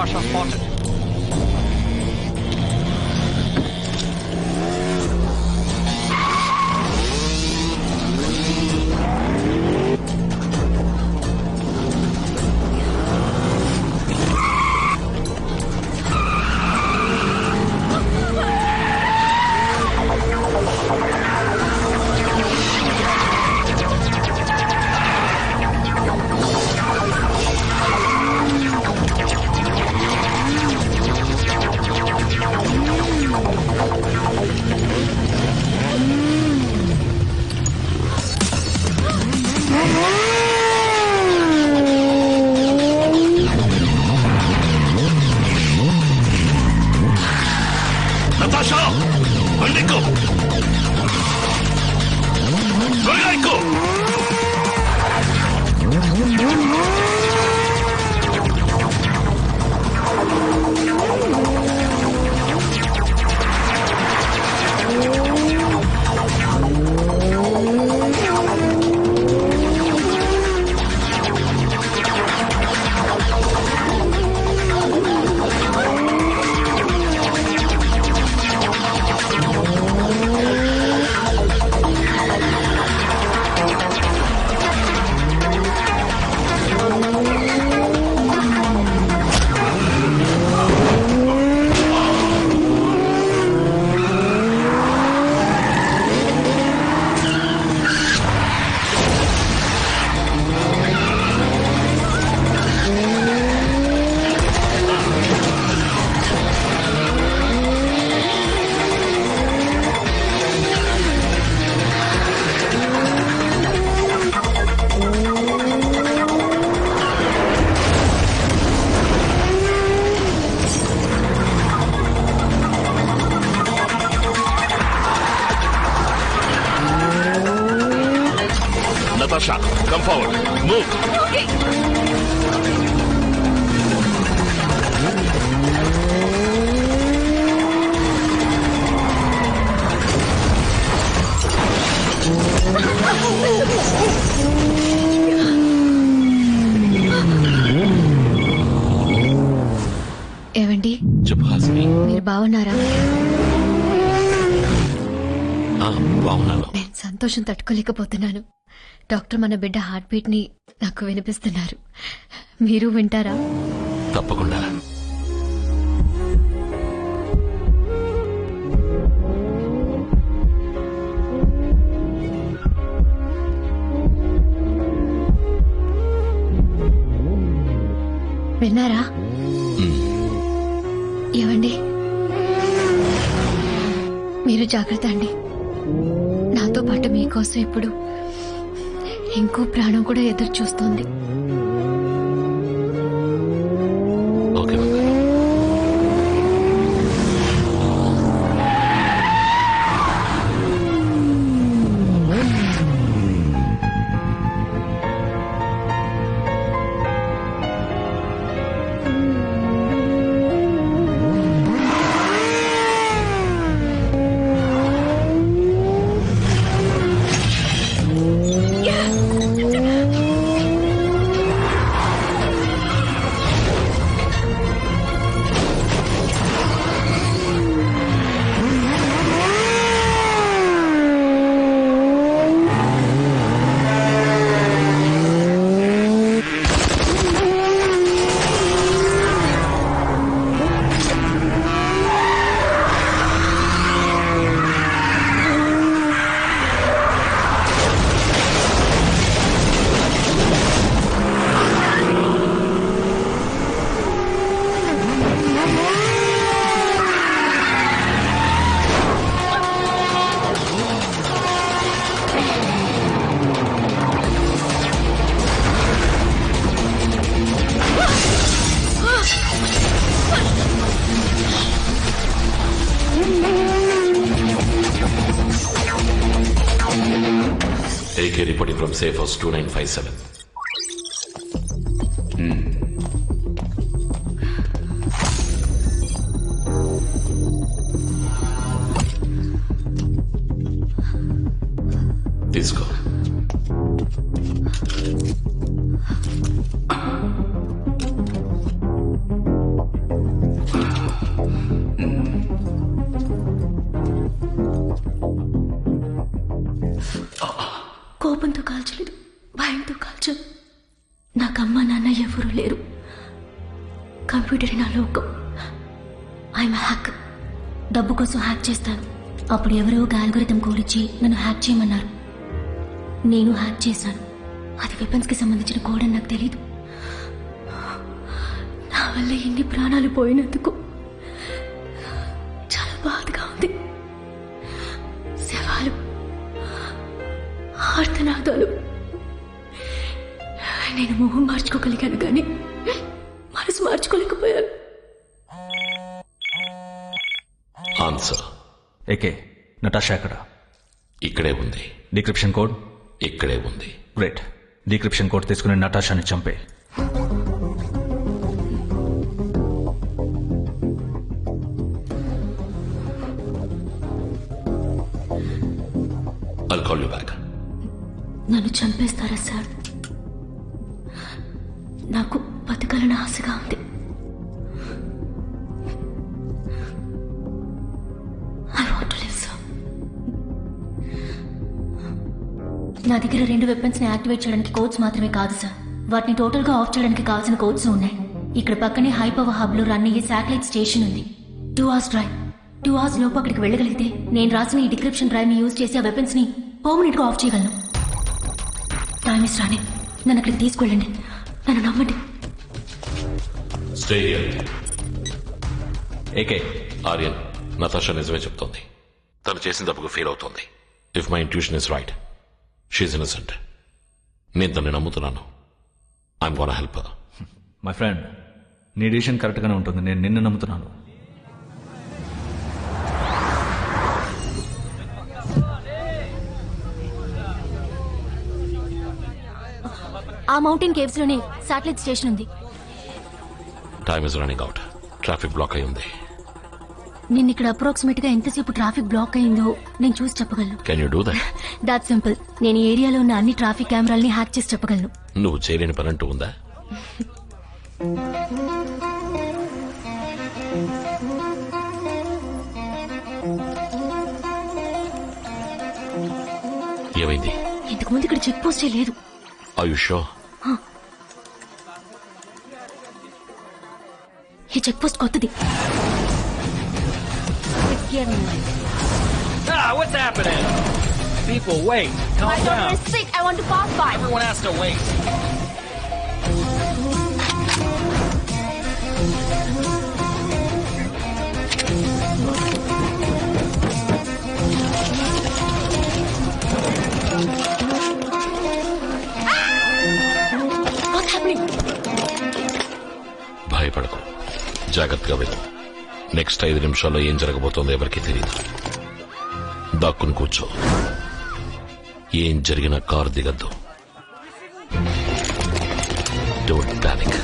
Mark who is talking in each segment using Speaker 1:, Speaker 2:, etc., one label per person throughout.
Speaker 1: Natasha spotted.
Speaker 2: Natasha! Bandiko! Royaiko! Natasha, come forward. Move.
Speaker 3: Okay. ఏవండి
Speaker 2: చెప్పు హాసిని.
Speaker 3: మీరు బాగున్నారా?
Speaker 2: బాగున్నాను.
Speaker 3: నేను సంతోషం తట్టుకోలేకపోతున్నాను. డాక్టర్ మన బిడ్డ హార్ట్ బీట్ ని నాకు వినిపిస్తున్నారు. మీరు వింటారా?
Speaker 2: తప్పకుండా.
Speaker 3: విన్నారా? ఏవండి మీరు జాగ్రత్త అండి. నాతో పాటు మీకోసం ఇప్పుడు ఇంకో ప్రాణం కూడా ఎదురు చూస్తోంది.
Speaker 2: Okay. AK reporting from Safe House 2957. తీసుకో.
Speaker 3: కంప్యూటర్ నా లోకం. I'm hack. డబ్బు కోసం హ్యాక్ చేస్తాను. అప్పుడు ఎవరో ఒక అల్గోరిథం కోడిచ్చి నన్ను హ్యాక్ చేయమన్నారు. నేను హ్యాక్ చేశాను. అది వెపన్స్కి సంబంధించిన కోడ్ అని నాకు తెలీదు. నా వల్ల ఎన్ని ప్రాణాలు పోయినందుకు చాలా బాధగా ఉంది. శవాలు, ఆర్తనాదాలు. నేను మొహం మార్చుకోగలిగాను కానీ మనసు మార్చుకోలేకపోయాను.
Speaker 2: ఆన్సర్.
Speaker 1: ఏకే నటాషా ఎక్కడ?
Speaker 2: ఇక్కడే ఉంది.
Speaker 1: డిక్రిప్షన్ కోడ్
Speaker 2: ఇక్కడే ఉంది.
Speaker 1: గ్రేట్. డిక్రిప్షన్ కోడ్ తీసుకుని నటాషాని చంపే.
Speaker 2: I'll call you back.
Speaker 3: నన్ను చంపేస్తారా సార్? నాకు బతకాలని ఆశగా ఉంది. I want to live, sir. నా దగ్గర 2 వెపన్స్ ని యాక్టివేట్ చేయడానికి కోడ్స్ మాత్రమే కాదు సార్, వాటిని టోటల్ గా ఆఫ్ చేయడానికి కావాల్సిన కోడ్స్ ఉన్నాయి. ఇక్కడ పక్కనే హై పవర్ హబ్ లో రన్ అయ్యే శాటిలైట్ స్టేషన్ ఉంది. 2 hours డ్రైవ్. 2 hours లోపు అక్కడికి వెళ్ళగలిగితే నేను రాసిన ఈ డిక్రిప్షన్ డ్రైవ్ ని యూజ్ చేసి ఆ వెపన్స్ ని పర్మనెంట్ గా ఆఫ్ చేయగలను. టైమ్ ఇస్ రాని. నన్ను అక్కడికి తీసుకెళ్ళండి. నన్ను నమ్మండి.
Speaker 2: Stay here.
Speaker 1: ఏకే
Speaker 2: ఆర్యన్, నతాషా నిజమే చెప్తోంది. తను చేసిన తప్పుకు ఫెయిల్ అవుతోంది. If my intuition is right, she's innocent. నేను తనని నమ్ముతున్నాను. I'm gonna help her.
Speaker 1: My friend, నీ డిసిషన్ కరెక్ట్ గానే ఉంటుంది. నేను నిన్ను నమ్ముతున్నాను.
Speaker 3: ఆ మౌంటైన్ కేవ్స్ లోనే శాటిలైట్ స్టేషన్ ఉంది.
Speaker 2: Time is running out. Traffic block అయి ఉంది.
Speaker 3: నిన్న ఇక్కడ అప్రాక్సిమేట్ గా ఎంతసేపు ట్రాఫిక్ బ్లాక్ అయిందో నేను చూసి చెప్పగలను.
Speaker 2: Can you do that?
Speaker 3: That simple. నేను ఈ ఏరియాలో ఉన్న అన్ని ట్రాఫిక్ కెమెరాల్ని హ్యాక్ చేసి చెప్పగలను.
Speaker 2: నువ్వు చేయలేని పని అంటూ ఉందా? ఏమైంది?
Speaker 3: ఇంతకు ముందు ఇక్కడ చెక్ పోస్టే లేదు.
Speaker 2: Are you sure?
Speaker 3: ఈ చెక్ పోస్ట్ కొత్తది.
Speaker 4: What's happening? People, wait. Calm
Speaker 3: My daughter
Speaker 4: down.
Speaker 3: is sick. I want to pass by.
Speaker 4: Everyone has to wait.
Speaker 3: What's happening?
Speaker 2: భయపడకు, జాగ్రత్తగా వెళ్ళు. నెక్స్ట్ 5 నిమిషాల్లో ఏం జరగబోతోందో ఎవరికీ తెలియదు. దాక్కుని కూర్చో. ఏం జరిగినా కారు దిగద్దు. Don't panic.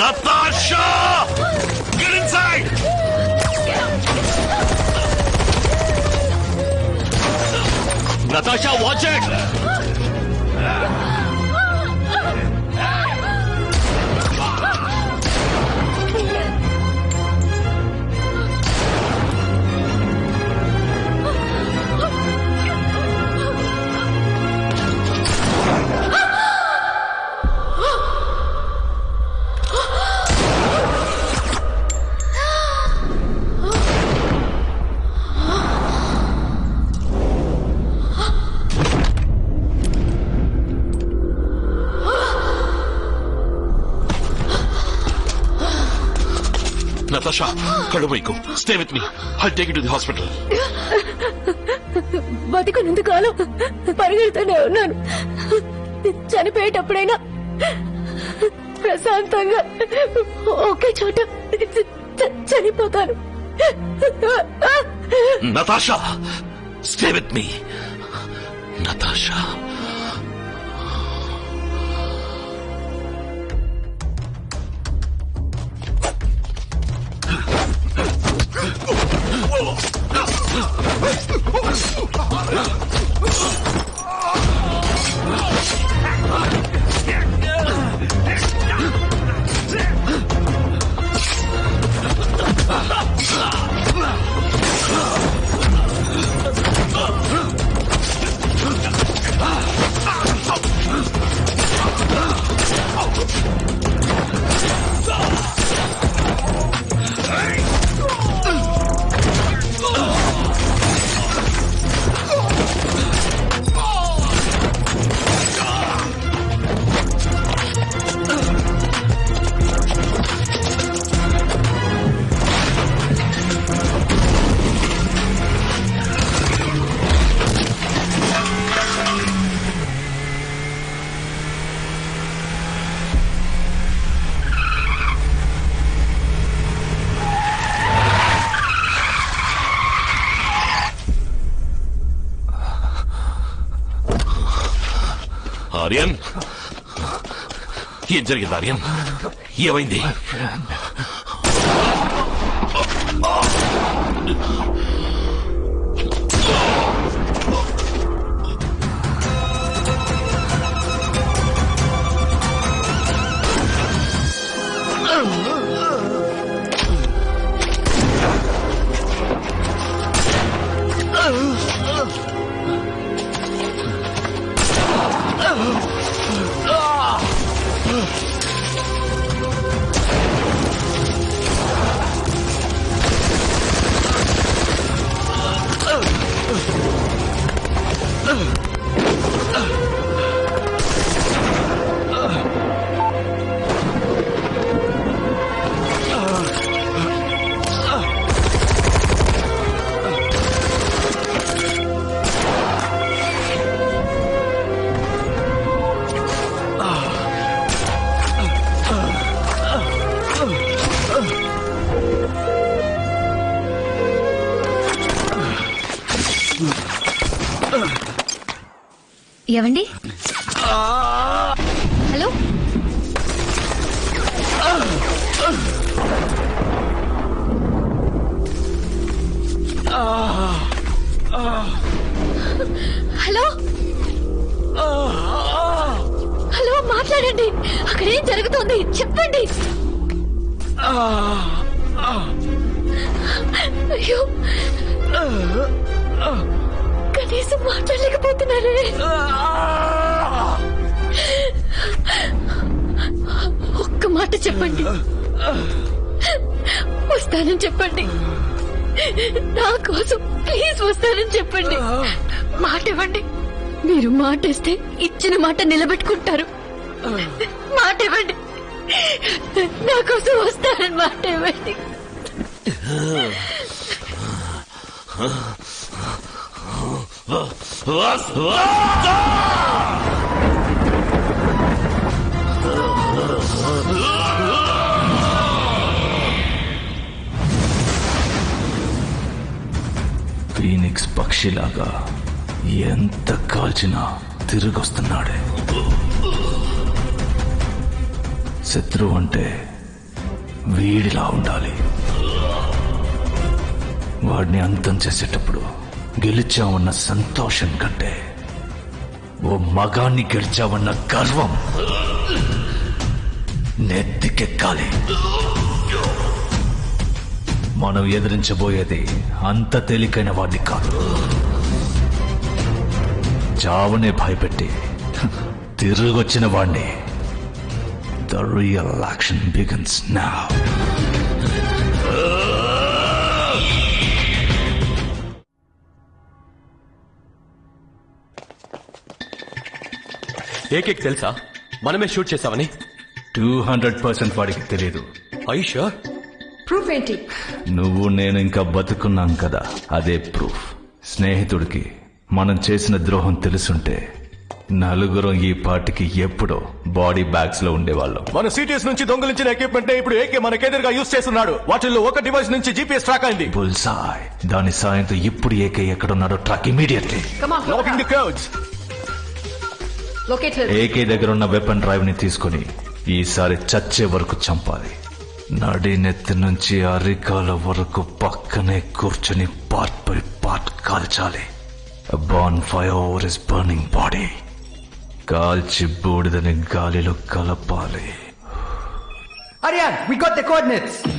Speaker 2: Natasha! Get inside!
Speaker 4: Natasha, watch it!
Speaker 2: Natasha, Kadumaiku, stay with me. I'll take you to the hospital.
Speaker 3: బతికున్నంత కాలం పరిగెడుతూనే ఉన్నాను. చనిపోయేటప్పుడైనా ప్రశాంతంగా ఒకే చోట చనిపోతాను.
Speaker 2: Natasha, stay with me. Natasha. Aryan, ఏం జరిగింది ఆర్యన్? ఏమైంది?
Speaker 3: ఏవండి? హలో, హలో, హలో, మాట్లాడండి. అక్కడేం జరుగుతోంది చెప్పండి. అయ్యో, కనీసం మాట్లాడలేకపోతున్నారే. ఒక్క మాట చెప్పండి. వస్తానని చెప్పండి. నా కోసం ప్లీజ్ వస్తానని చెప్పండి. మాట ఇవ్వండి. మీరు మాట ఇస్తే ఇచ్చిన మాట నిలబెట్టుకుంటారు. మాట ఇవ్వండి. నా కోసం వస్తానని మాట ఇవ్వండి.
Speaker 1: ఫీనిక్స్ పక్షిలాగా ఎంత కాల్చినా తిరిగొస్తున్నాడే. శత్రువు అంటే వీడిలా ఉండాలి. వాడిని అంతం చేసేటప్పుడు గెలిచామన్న సంతోషం కంటే ఓ మగాన్ని గెలిచామన్న గర్వం నెత్తికెక్కాలి. మనం ఎదిరించబోయేది అంత తేలికైన వాడిని కాదు. చావునే భయపెట్టి తిరిగొచ్చిన వాడిని. The real action begins now.
Speaker 5: ఏకేక్ తెలుసా మనమే షూట్ చేసామని?
Speaker 1: 200% వాడికి తెలియదు.
Speaker 5: ఐషా
Speaker 6: ప్రూఫ్ ఏంటి?
Speaker 1: నువ్వు నేను ఇంకా బతుకున్నాం కదా, అదే ప్రూఫ్. స్నేహితుడికి మనం చేసిన ద్రోహం తెలుసుంటే నలుగురం ఈ పార్టీకి ఎప్పుడో బాడీ బ్యాగ్స్ లో ఉండేవాళ్ళం.
Speaker 7: మన సిటీఎస్ నుంచి దొంగలించిన ఎక్విప్మెంట్ ఇప్పుడు ఏకే మనకెదురుగా యూజ్ చేస్తున్నాడు. వాటిల్లో ఒక డివైస్ నుంచి జీపీఎస్ ట్రాక్ అయింది.
Speaker 1: బుల్సాయ్. దాని సాయంతో ఇప్పుడు ఏకే ఎక్కడున్నాడో track immediately.
Speaker 7: Locking the codes.
Speaker 6: Located.
Speaker 1: AK దగ్గర ఉన్న వెపన్ డ్రైవ్ ని తీసుకుని ఈసారి చచ్చే వరకు చంపాలి. నడి నెత్తి నుంచి అరికాల వరకు పక్కనే కూర్చొని పార్ట్ బై పార్ట్ కాల్చాలి. Bonfire over his burning body. కాల్చి బూడిదని గాలిలో కలపాలి.
Speaker 8: Aryan, we got the coordinates.